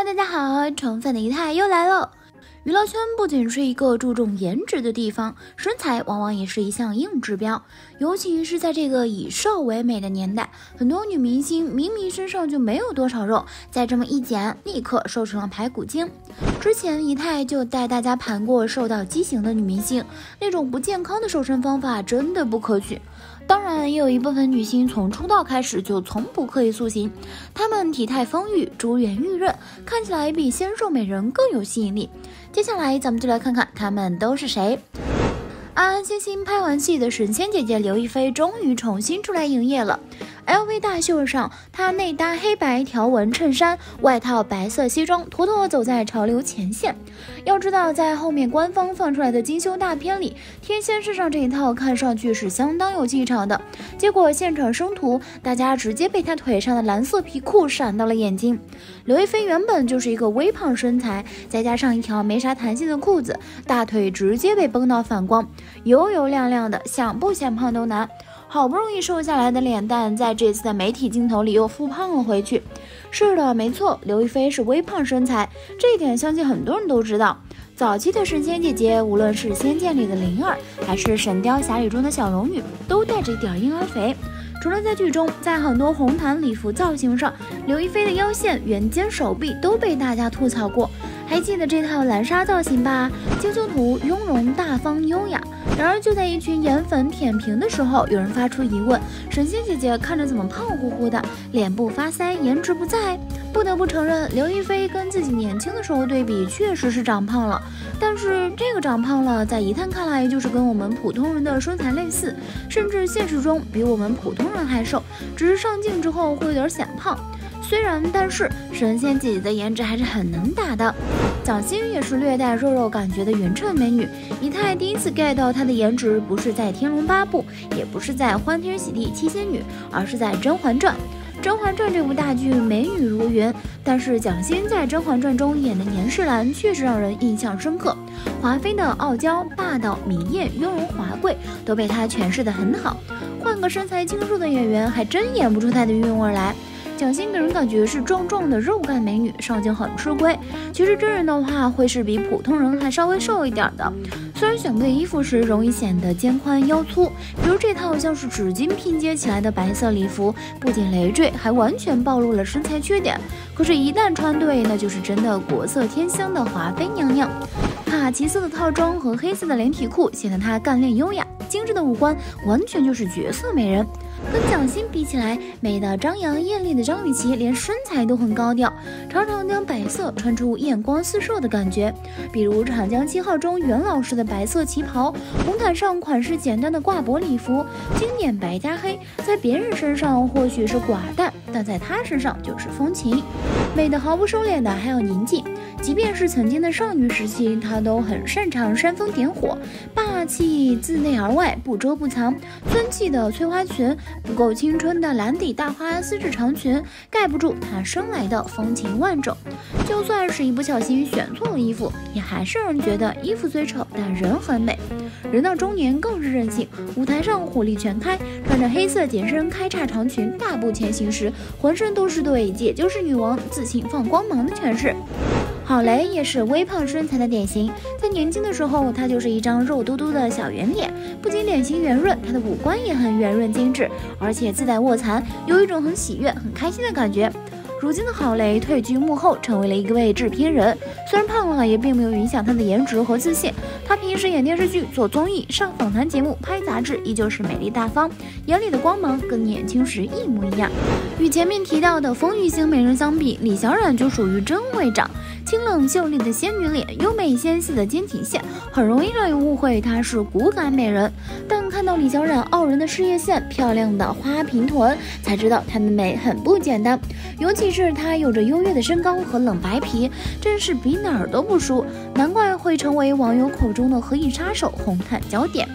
Hello， 大家好，宠粉的仪态又来了。娱乐圈不仅是一个注重颜值的地方，身材往往也是一项硬指标。尤其是在这个以瘦为美的年代，很多女明星明明身上就没有多少肉，再这么一减，立刻瘦成了排骨精。之前仪态就带大家盘过瘦到畸形的女明星，那种不健康的瘦身方法真的不可取。当然，也有一部分女星从出道开始就从不刻意塑形，她们体态丰腴，珠圆玉润，看起来比纤瘦美人更有吸引力。接下来咱们就来看看她们都是谁。安安心心拍完戏的神仙姐姐刘亦菲终于重新出来营业了。LV 大秀上，她内搭黑白条纹衬衫，外套白色西装，妥妥走在潮流前线。要知道，在后面官方放出来的精修大片里，天仙身上这一套看上去是相当有气场的，结果现场生图，大家直接被她腿上的蓝色皮裤闪到了眼睛。刘亦菲原本就是一个微胖身材，再加上一条没啥弹性的裤子，大腿直接被绷到反光，油油亮亮的，想不显胖都难。好不容易瘦下来的脸蛋，在这次的媒体镜头里又复胖了回去。是的，没错，刘亦菲是微胖身材，这一点相信很多人都知道。早期的神仙姐姐，无论是《仙剑》里的灵儿，还是《神雕侠侣》中的小龙女，都带着一点婴儿肥。除了在剧中，在很多红毯礼服造型上，刘亦菲的腰线、圆肩、手臂都被大家吐槽过。还记得这套蓝纱造型吧？精修图雍容大方优雅。然而就在一群颜粉舔屏的时候，有人发出疑问：神仙姐姐看着怎么胖乎乎的，脸部发腮，颜值不在？不得不承认，刘亦菲跟自己年轻的时候对比，确实是长胖了。但是这个长胖了，在一探看来，就是跟我们普通人的身材类似，甚至现实中比我们普通人还瘦，只是上镜之后会有点显胖。虽然，但是神仙姐姐的颜值还是很能打的。蒋欣也是略带肉肉感觉的匀称美女，仪态第一次 get 到她的颜值，不是在《天龙八部》，也不是在《欢天喜地七仙女》，而是在《甄嬛传》。《甄嬛传》这部大剧美女如云，但是蒋欣在《甄嬛传》中演的年世兰确实让人印象深刻。华妃的傲娇、霸道、明艳、雍容华贵都被她诠释得很好，换个身材清瘦的演员还真演不出她的韵味来。蒋欣给人感觉是壮壮的肉感美女，上镜很吃亏。其实真人的话会是比普通人还稍微瘦一点的，虽然选对衣服时容易显得肩宽腰粗，比如这套像是纸巾拼接起来的白色礼服，不仅累赘，还完全暴露了身材缺点。可是，一旦穿对，那就是真的国色天香的华妃娘娘。卡其色的套装和黑色的连体裤显得她干练优雅，精致的五官完全就是绝色美人。跟蒋欣比起来，美的张扬艳丽的张雨绮连身材都很高调，长长的白色穿出艳光四射的感觉。比如《长江7号》中袁老师的白色旗袍，红毯上款式简单的挂脖礼服，经典白加黑，在别人身上或许是寡淡，但在她身上就是风情。美的毫不收敛的还有宁静，即便是曾经的少女时期，她都很擅长煽风点火，霸气自内而外，不遮不藏。村气的翠花裙，不够青春的蓝底大花丝质长裙，盖不住她生来的风情万种。就算是一不小心选错了衣服，也还是让人觉得衣服虽丑，但人很美。人到中年更是任性，舞台上火力全开，穿着黑色紧身开叉长裙大步前行时，浑身都是对姐就是女王自信放光芒的诠释。郝蕾也是微胖身材的典型，在年轻的时候，她就是一张肉嘟嘟的小圆脸，不仅脸型圆润，她的五官也很圆润精致，而且自带卧蚕，有一种很喜悦、很开心的感觉。如今的郝蕾退居幕后，成为了一位制片人，虽然胖了，也并没有影响她的颜值和自信。她平时演电视剧、做综艺、上访谈节目、拍杂志，依旧是美丽大方，眼里的光芒跟年轻时一模一样。与前面提到的丰腴型美人相比，李小冉就属于真会长。清冷秀丽的仙女脸，优美纤细的肩颈线，很容易让人误会她是骨感美人。但看到李小冉傲人的事业线、漂亮的花瓶臀，才知道她的美很不简单。尤其是她有着优越的身高和冷白皮，真是比哪儿都不输，难怪会成为网友口中的何以杀手、红毯焦点。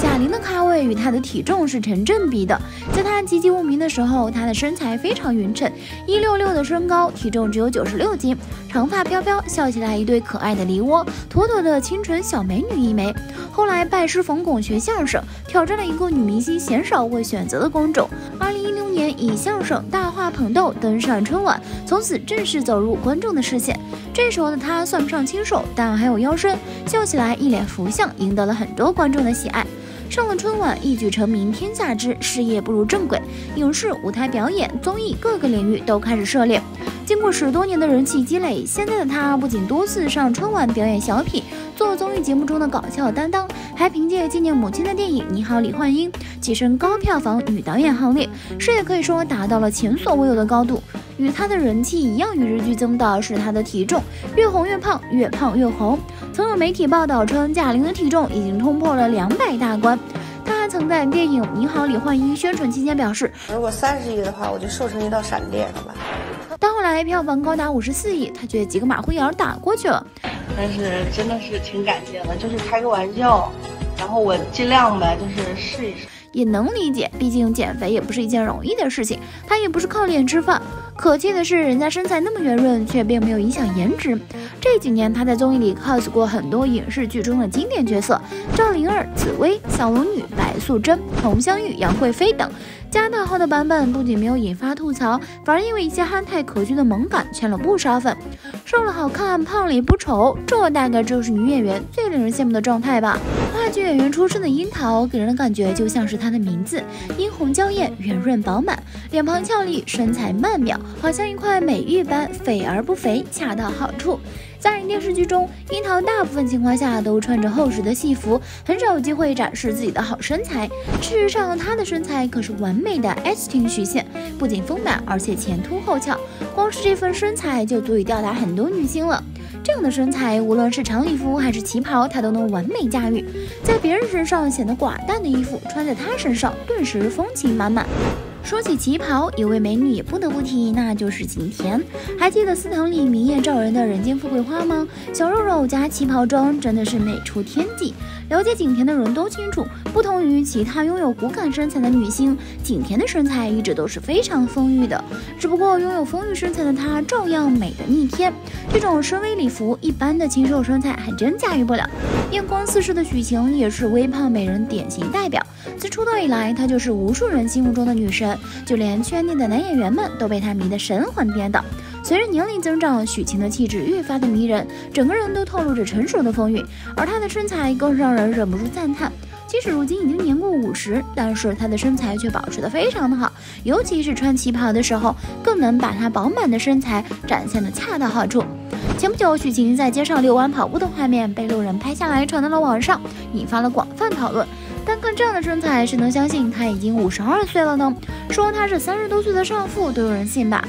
贾玲的咖位与她的体重是成正比的。在她籍籍无名的时候，她的身材非常匀称，166的身高，体重只有96斤，长发飘飘，笑起来一对可爱的梨窝，妥妥的清纯小美女一枚。后来拜师冯巩学相声，挑战了一个女明星鲜少会选择的工种。2016年以相声《大话捧逗》登上春晚，从此正式走入观众的视线。这时候的她算不上清瘦，但还有腰身，笑起来一脸福相，赢得了很多观众的喜爱。上了春晚，一举成名天下知，事业步入正轨，影视、舞台表演、综艺各个领域都开始涉猎。经过10多年的人气积累，现在的她不仅多次上春晚表演小品，做综艺节目中的搞笑担当，还凭借纪念母亲的电影《你好，李焕英》跻身高票房女导演行列，事业可以说达到了前所未有的高度。与她的人气一样与日俱增的是她的体重，越红越胖，越胖越红。曾有媒体报道称，贾玲的体重已经冲破了200大关。她还曾在电影《你好，李焕英》宣传期间表示，如果30亿的话，我就瘦成一道闪电了吧。到后来票房高达54亿，她却几个马虎眼打过去了。但是真的是挺感谢的，就是开个玩笑，然后我尽量呗，就是试一试。也能理解，毕竟减肥也不是一件容易的事情，她也不是靠脸吃饭。可气的是，人家身材那么圆润，却并没有影响颜值。这几年，她在综艺里 cos 过很多影视剧中的经典角色，赵灵儿、紫薇、小龙女、白素贞、佟湘玉、杨贵妃等。加大号的版本不仅没有引发吐槽，反而因为一些憨态可掬的萌感圈了不少粉。瘦了好看，胖了也不丑，这大概就是女演员最令人羡慕的状态吧。话剧演员出身的樱桃，给人的感觉就像是她的名字，殷红娇艳，圆润饱满，脸庞俏丽，身材曼妙，好像一块美玉般，肥而不肥，恰到好处。在电视剧中，樱桃大部分情况下都穿着厚实的戏服，很少有机会展示自己的好身材。事实上，她的身材可是完美的 S 型曲线，不仅丰满，而且前凸后翘，光是这份身材就足以吊打很多女星了。这样的身材，无论是长礼服还是旗袍，她都能完美驾驭。在别人身上显得寡淡的衣服，穿在她身上顿时风情满满。说起旗袍，有位美女也不得不提，那就是景甜。还记得《司藤》里明艳照人的人间富贵花吗？小肉肉加旗袍装真的是美出天际。了解景甜的人都清楚，不同于其他拥有骨感身材的女星，景甜的身材一直都是非常丰腴的。只不过拥有丰腴身材的她照样美得逆天。这种深 V 礼服，一般的清瘦身材还真驾驭不了。艳光四射的许晴也是微胖美人典型代表。自出道以来，她就是无数人心目中的女神，就连圈内的男演员们都被她迷得神魂颠倒。随着年龄增长，许晴的气质越发的迷人，整个人都透露着成熟的风韵，而她的身材更让人忍不住赞叹。即使如今已经年过50，但是她的身材却保持得非常的好，尤其是穿旗袍的时候，更能把她饱满的身材展现得恰到好处。前不久，许晴在街上遛弯跑步的画面被路人拍下来传到了网上，引发了广泛讨论。单看这样的身材，谁能相信她已经52岁了呢？说她是30多岁的少妇都有人信吧。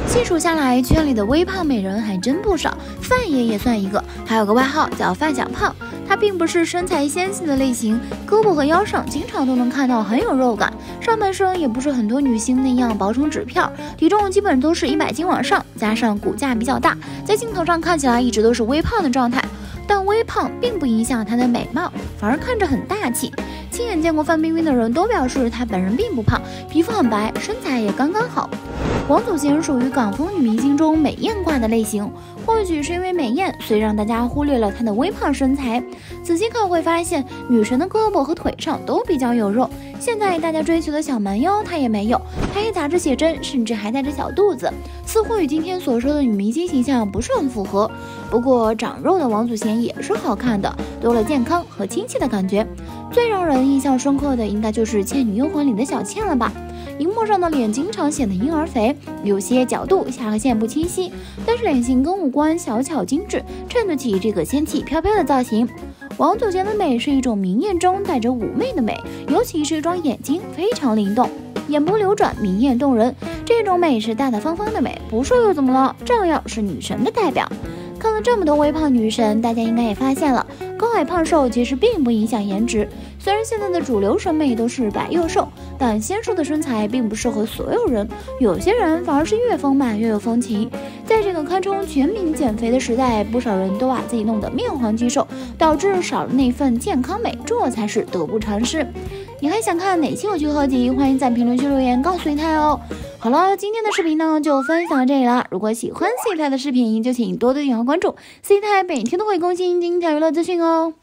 细数下来，圈里的微胖美人还真不少，范爷也算一个，还有个外号叫范小胖。她并不是身材纤细的类型，胳膊和腰上经常都能看到很有肉感，上半身也不是很多女星那样薄成纸片，体重基本都是100斤往上，加上骨架比较大，在镜头上看起来一直都是微胖的状态。但微胖并不影响她的美貌，反而看着很大气。亲眼见过范冰冰的人都表示，她本人并不胖，皮肤很白，身材也刚刚好。王祖贤属于港风女明星中美艳挂的类型，或许是因为美艳，所以让大家忽略了她的微胖身材。仔细看会发现，女神的胳膊和腿上都比较有肉。现在大家追求的小蛮腰她也没有，拍杂志写真，甚至还带着小肚子，似乎与今天所说的女明星形象不是很符合。不过长肉的王祖贤也是好看的，多了健康和亲切的感觉。最让人印象深刻的应该就是《倩女幽魂》里的小倩了吧。荧幕上的脸经常显得婴儿肥，有些角度下颌线不清晰，但是脸型跟五官小巧精致，衬得起这个仙气飘飘的造型。王祖贤的美是一种明艳中带着妩媚的美，尤其是一双眼睛非常灵动，眼波流转，明艳动人。这种美是大大方方的美，不瘦又怎么了？照样是女神的代表。看了这么多微胖女神，大家应该也发现了，高矮胖瘦其实并不影响颜值。虽然现在的主流审美都是白又瘦，但纤瘦的身材并不适合所有人，有些人反而是越丰满越有风情。在这个堪称全民减肥的时代，不少人都把自己弄得面黄肌瘦，导致少了那份健康美，这才是得不偿失。你还想看哪期我去合集？欢迎在评论区留言告诉一太哦。好了，今天的视频呢就分享到这里了。如果喜欢 C 太的视频，就请多多点击关注 C 太，每天都会更新精彩娱乐资讯哦。